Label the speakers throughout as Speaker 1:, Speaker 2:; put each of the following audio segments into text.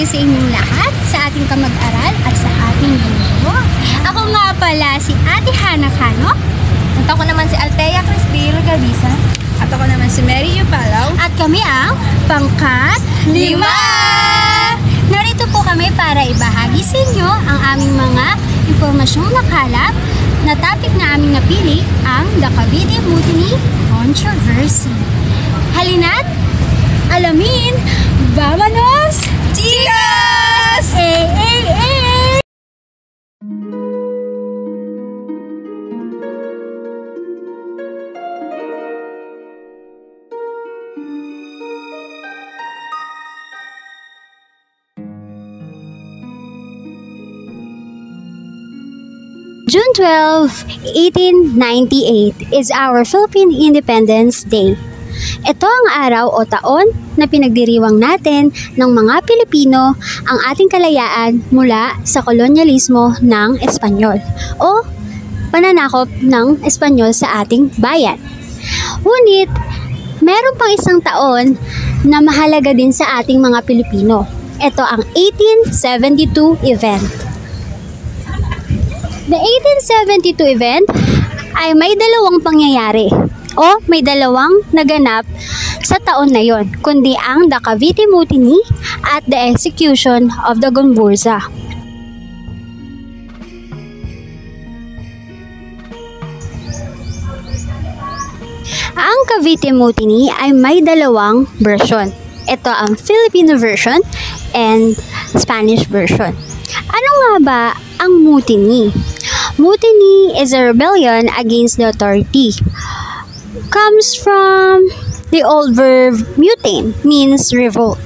Speaker 1: sa inyong lahat, sa ating kamag-aral at sa ating guro. Ako nga pala si Ate Hana Cano.
Speaker 2: At ako naman si Althea Crispiro Gabisa.
Speaker 3: At ako naman si Mary Yupalaw.
Speaker 1: At kami ang Pangkat 5! Narito po kami para ibahagi sa inyo ang aming mga impormasyong nakalap na topic na aming napili, ang The Cavite Mutiny Controversy. Halina't alamin! Vámonos!
Speaker 3: Chicas!
Speaker 1: June 12, 1898 is our Philippine Independence Day. Ito ang araw o taon na pinagdiriwang natin ng mga Pilipino ang ating kalayaan mula sa kolonyalismo ng Espanyol o pananakop ng Espanyol sa ating bayan. Ngunit, meron pang isang taon na mahalaga din sa ating mga Pilipino. Ito ang 1872 event. The 1872 event ay may dalawang pangyayari o may dalawang naganap sa taon na yon, kundi ang The Cavite Mutiny at the execution of the Gomburza. Ang Cavite Mutiny ay may dalawang version. Ito ang Filipino version and Spanish version. Ano nga ba ang mutiny? Mutiny is a rebellion against the authority. Comes from the old verb mutiny, means revolt.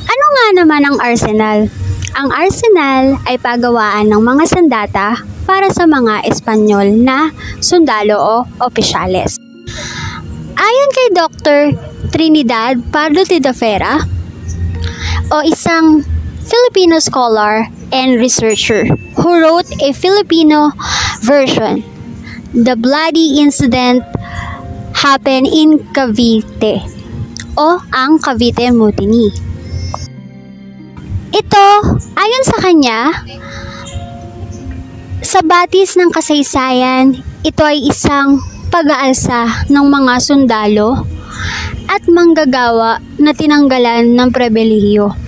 Speaker 1: Ano nga naman ang arsenal? Ang arsenal ay pagawaan ng mga sandata para sa mga Espanyol na sundalo o opisyales. Ayon kay Dr. Trinidad Pardo Tidafera, o isang Filipino scholar and researcher who wrote a Filipino version, the bloody incident happened in Cavite o ang Cavite Mutiny. Ito, ayon sa kanya, sa batis ng kasaysayan, ito ay isang pag-aalsa ng mga sundalo at manggagawa na tinanggalan ng pribilehiyo.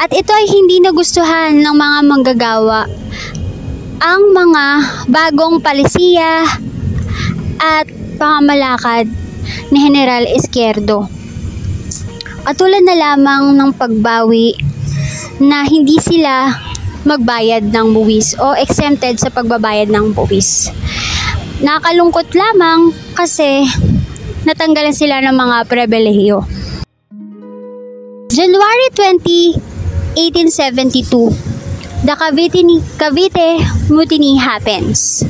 Speaker 1: At ito ay hindi nagustuhan ng mga manggagawa ang mga bagong palisiya at pamamalakad ni General Izquierdo. Katulad na lamang ng pagbawi na hindi sila magbayad ng buwis o exempted sa pagbabayad ng buwis. Nakalungkot lamang kasi natanggalan sila ng mga pribilehiyo. January 20, 1872, the Cavite Mutiny happens.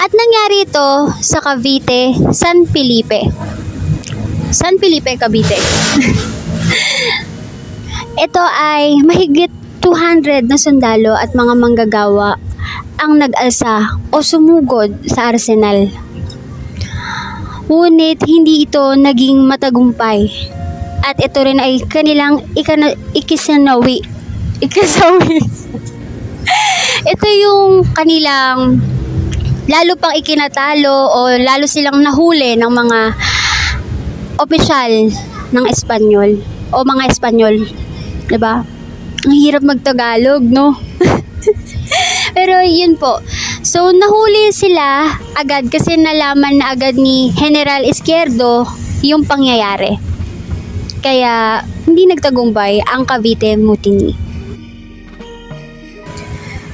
Speaker 1: At nangyari ito sa Cavite, San Felipe, Cavite. Ito ay mahigit 200 na sundalo at mga manggagawa ang nag-alsa o sumugod sa arsenal. Ngunit hindi ito naging matagumpay. At ito rin ay kanilang ikasawi. Ito yung kanilang lalo pang ikinatalo o lalo silang nahuli ng mga opisyal ng Espanyol o mga Espanyol. Diba? Ang hirap magtagalog, no? Pero yun po. So, nahuli sila agad kasi nalaman na agad ni General Izquierdo yung pangyayari. Kaya, hindi nagtagumpay ang Cavite Mutiny.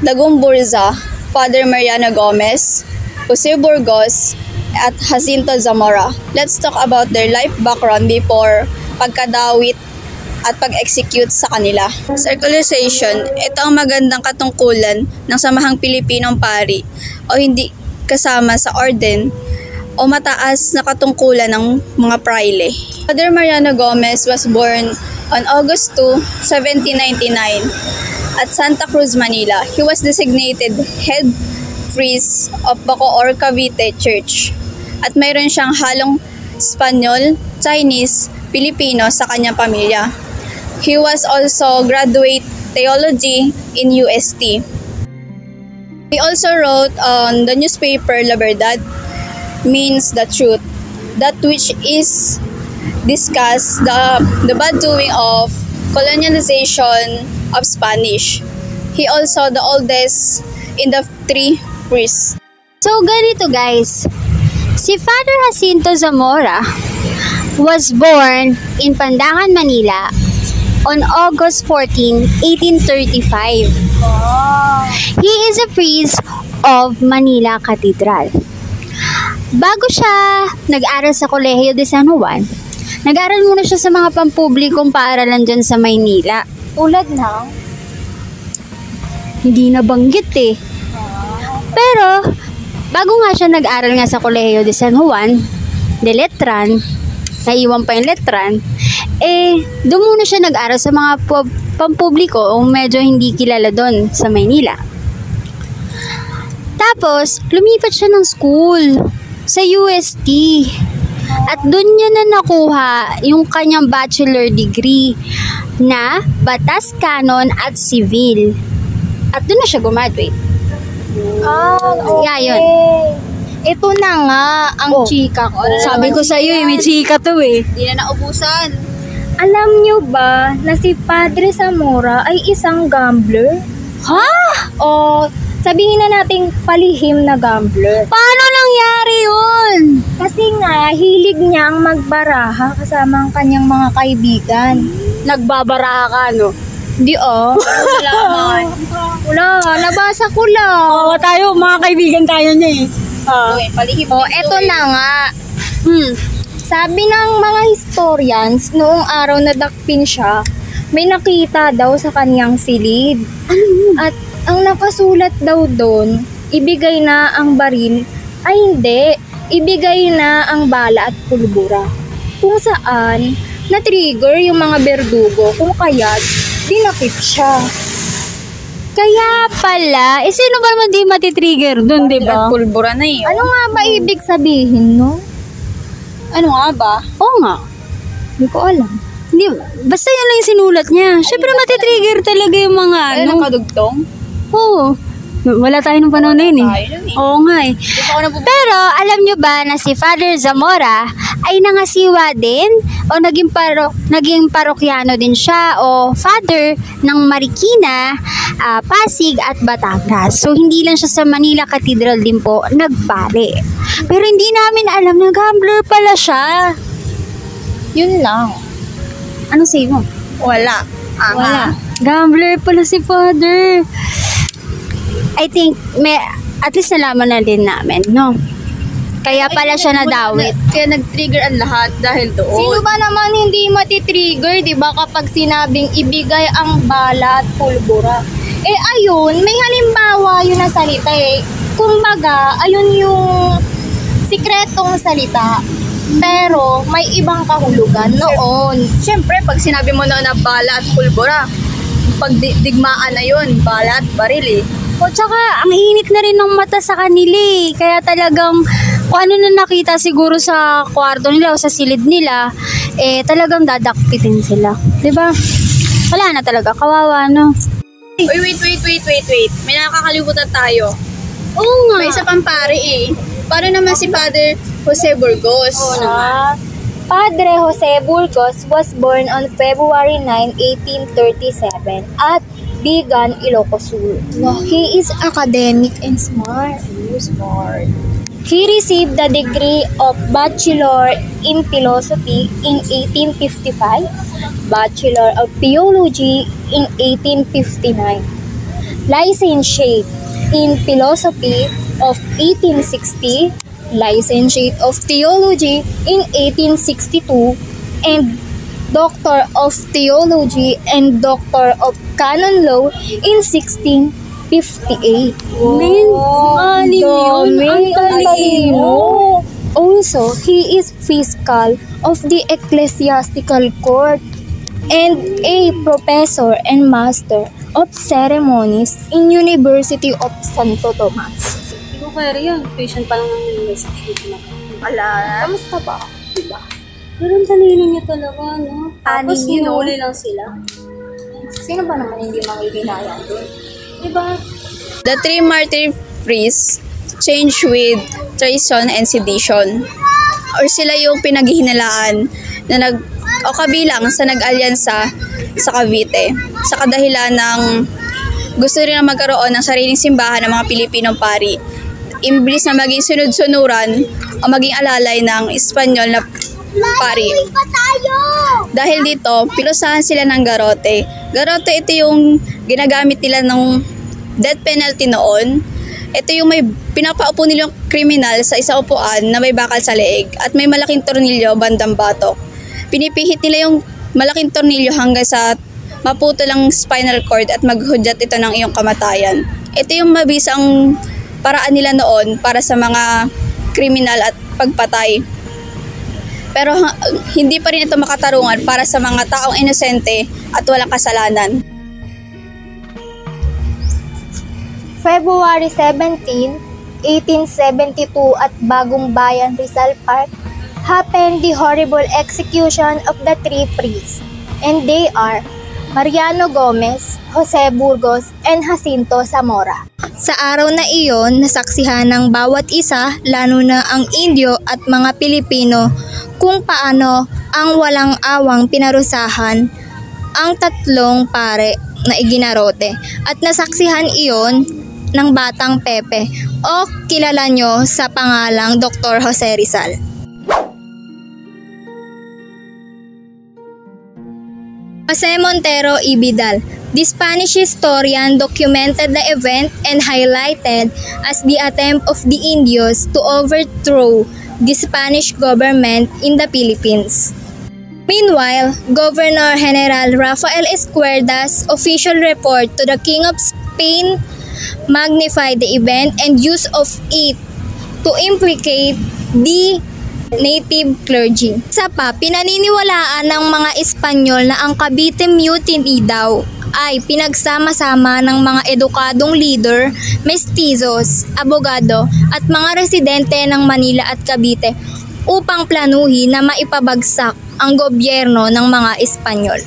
Speaker 3: The Gomburza, Father Mariano Gomez, Jose Burgos, at Jacinto Zamora. Let's talk about their life background before pagkadawit at pag-execute sa kanila. Circularization, ito ang magandang katungkulan ng Samahang Pilipinong Pari o hindi kasama sa orden o mataas na katungkulan ng mga praile. Father Mariano Gomez was born on August 2, 1799 at Santa Cruz, Manila. He was designated head priest of Bacoor Cavite Church at mayroon siyang halong Espanyol, Chinese Pilipino sa kanyang pamilya. He was also graduate theology in UST. He also wrote on the newspaper La Verdad, means the truth, that which is discussed the bad doing of colonialization of Spanish. He also the oldest in the three priests.
Speaker 1: So ganito guys, si Father Jacinto Zamora was born in Pandangan, Manila on August 14, 1835. He is a priest of Manila Cathedral. Bago siya nag-aral sa Kolehiyo de San Juan, nag-aral muna siya sa mga pampublikong paaralan dyan sa Maynila.
Speaker 2: Tulad ng?
Speaker 1: Hindi nabanggit eh. Pero, bago nga siya nag-aral nga sa Kolehiyo de San Juan, de Letran, naiwan pa yung Letran, doon muna siya nag-aral sa mga pampubliko o medyo hindi kilala doon sa Maynila. Tapos, lumipat siya ng school sa UST. At doon niya na nakuha yung kanyang bachelor degree na Batas, Canon at Civil. At doon na siya gumaduate.
Speaker 2: Okay.
Speaker 1: Yeah, yun.
Speaker 2: Ito na nga ang chika ko.
Speaker 1: Sabi ko sa'yo, may chika to eh.
Speaker 3: Hindi na naubusan.
Speaker 2: Alam nyo ba na si Padre Zamora ay isang gambler?
Speaker 1: Ha?
Speaker 2: O sabihin na nating palihim na gambler.
Speaker 1: Paano nangyari yun?
Speaker 2: Kasi nga, hilig niyang magbaraha kasama ang kanyang mga kaibigan.
Speaker 1: Nagbabara ka, no?
Speaker 2: Di Wala, nabasa ko lang.
Speaker 1: Oo, tayo, mga kaibigan tayo niya eh.
Speaker 3: Okay, palihim
Speaker 2: Eto na nga.
Speaker 1: Hmm.
Speaker 2: Sabi ng mga historians, noong araw na dakpin siya, may nakita daw sa kaniyang silid. At ang nakasulat daw doon, ibigay na ang baril, ay hindi, ibigay na ang bala at pulbura. Kung saan, na-trigger yung mga berdugo, kung kaya't dinakip siya.
Speaker 1: Kaya pala, sino ba naman di matitrigger dun, di ba?
Speaker 3: Pulbura na eh.
Speaker 2: Ano nga ba ibig sabihin, no?
Speaker 3: Ano nga ba?
Speaker 1: Oo nga.
Speaker 2: Hindi ko alam.
Speaker 1: Hindi, basta yun lang yung sinulat niya. Siyempre matitrigger talaga yung mga
Speaker 3: Ano, nakadugtong?
Speaker 1: Oo. Wala tayo nung panahon na yun eh.
Speaker 3: Tayo nun eh.
Speaker 1: Oo nga eh.
Speaker 3: Di pa ako napupunta.
Speaker 1: Pero alam nyo ba na si Father Zamora ay nangasiwa din o naging parokyano din siya o father ng Marikina, Pasig at Batangas. So hindi lang siya sa Manila Cathedral din po nagpare. Pero hindi namin alam na gambler pala siya.
Speaker 2: Yun lang.
Speaker 1: Ano say mo?
Speaker 3: Wala.
Speaker 1: Wala. Gambler pala si Father. I think at least nalaman na din namin, no? Kaya pala siya nadawit.
Speaker 3: Kaya nag-trigger ang lahat dahil doon.
Speaker 2: Sino ba naman hindi matitrigger, di ba, kapag sinabing ibigay ang bala at pulbura? Ayun, may halimbawa yun na salita eh. Kumbaga, ayun yung sikretong salita. Pero, may ibang kahulugan noon.
Speaker 3: Siyempre, pag sinabi mo na bala at pulbura, pag digmaan na yun, bala at baril eh.
Speaker 1: O tsaka, ang init na rin ng mata sa kanila eh. Kaya talagang, kung ano na nakita siguro sa kwarto nila o sa silid nila, talagang dadakpitin sila. Diba? Wala na talaga, kawawa, no?
Speaker 3: Uy, wait. May nakakalimutan tayo.
Speaker 1: Oo nga.
Speaker 3: May isa pang pare eh. Paano naman si Father Jose Burgos?
Speaker 2: Padre Jose Burgos was born on February 9, 1837 at Bigan, Ilocos Sur. He is academic and smart. He received the degree of Bachelor in Philosophy in 1855, Bachelor of Theology in 1859, Licentiate in Philosophy of 1860, Licentiate of Theology in 1862, and Doctor of Theology and Doctor of Canon Law in 1658. Also, he is fiscal of the ecclesiastical court and a professor and master of ceremonies in University of Santo Tomas.
Speaker 1: Hindi ko kaya yan. Patient pa lang ng university.
Speaker 3: Ala.
Speaker 2: Kamusta ba?
Speaker 1: Diba? Pero ang talino niya talaga, no? Tapos
Speaker 2: Anim yun, no?
Speaker 1: hinuli lang sila.
Speaker 2: Sino ba naman hindi manghihinayang doon?
Speaker 1: Diba?
Speaker 3: The three martyr priests change with treason and sedition. Or sila yung pinaghihinalaan na kabilang sa nag-alyansa sa Cavite sa kadahilan ng gusto rin na magkaroon ng sariling simbahan ng mga Pilipinong pari. Imbis na maging sunod-sunuran o maging alalay ng Espanyol na pari. Dahil dito, pinusahan sila ng garote. Garote, ito yung ginagamit nila ng death penalty noon. Ito yung may pinapaupo nilang kriminal sa isang upuan na may bakal sa leeg at may malaking tornilyo bandang batok. Pinipihit nila yung malaking tornilyo hanggang sa maputo lang spinal cord at maghudyat ito ng iyong kamatayan. Ito yung mabisang paraan nila noon para sa mga kriminal at pagpatay. Pero hindi pa rin ito makatarungan para sa mga taong inosente at walang kasalanan.
Speaker 2: February 17, 1872 at Bagong Bayan, Rizal Park, happened the horrible execution of the three priests, and they are Mariano Gomez, Jose Burgos, and Jacinto Zamora. Sa araw na iyon, nasaksihan ng bawat isa, lalo na ang Indio at mga Pilipino, kung paano ang walang awang pinarusahan ang tatlong pare na iginarote. At nasaksihan iyon ng Batang Pepe o kilala nyo sa pangalang Dr. Jose Rizal. Jose Montero y Vidal. The Spanish historian documented the event and highlighted as the attempt of the Indios to overthrow the Spanish government in the Philippines. Meanwhile, Governor General Rafael Escuerda's official report to the King of Spain magnified the event and use of it to implicate the native clergy. Isa pa, pinaniniwalaan ng mga Espanyol na ang Cavite Mutiny daw ay pinagsama-sama ng mga edukadong leader, mestizos, abogado at mga residente ng Manila at Cavite upang planuhin na maipabagsak ang gobyerno ng mga Espanyol.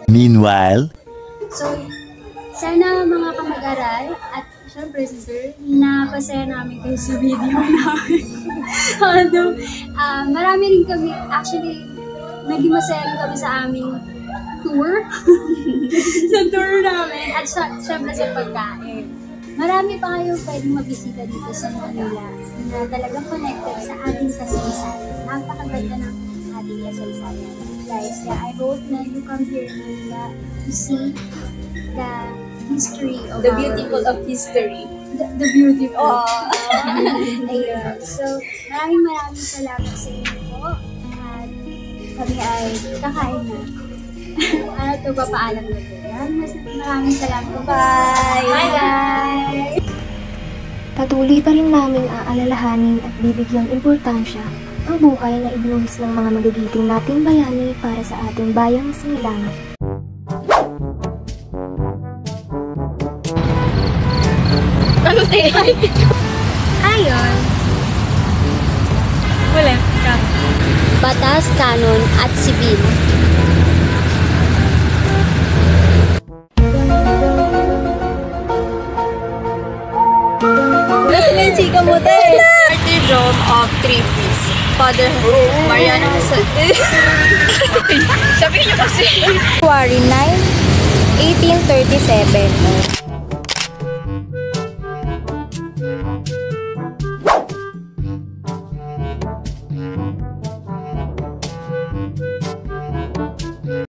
Speaker 4: Meanwhile,
Speaker 1: So, sana mga kamag-aral at syempre si Sir, napasaya namin kayo sa video namin. Although, marami rin kami, actually, naging masaya rin kami sa aming tour. Sa tour namin. At syempre sa pagkain. Marami pa kayong pwedeng mabisita dito sa Manila na talagang connected sa ating kasaysayan. Napakaganda ng ating kasaysayan. Guys, yeah, I hope na you come here in Manila to see the history of
Speaker 2: The
Speaker 1: our-
Speaker 2: beautiful of history.
Speaker 1: The beautiful. Ayun. So, maraming salamat sa inyo po. At kami ay kakain na. At magpapaalam na po. Maraming salamat po.
Speaker 2: Bye!
Speaker 1: Bye, guys!
Speaker 5: Patuloy pa rin naming aalalahanin at bibigyang importansya ang buhay na ibinuhis ng mga magigiting nating bayani para sa ating bayang sinilangan.
Speaker 1: Ayon.
Speaker 2: Wala ka.
Speaker 1: Batas, kanon, at sibil.
Speaker 3: Martyrdom of three priests. Father Mariano Sabihin niyo kasi.
Speaker 2: February 9, 1837.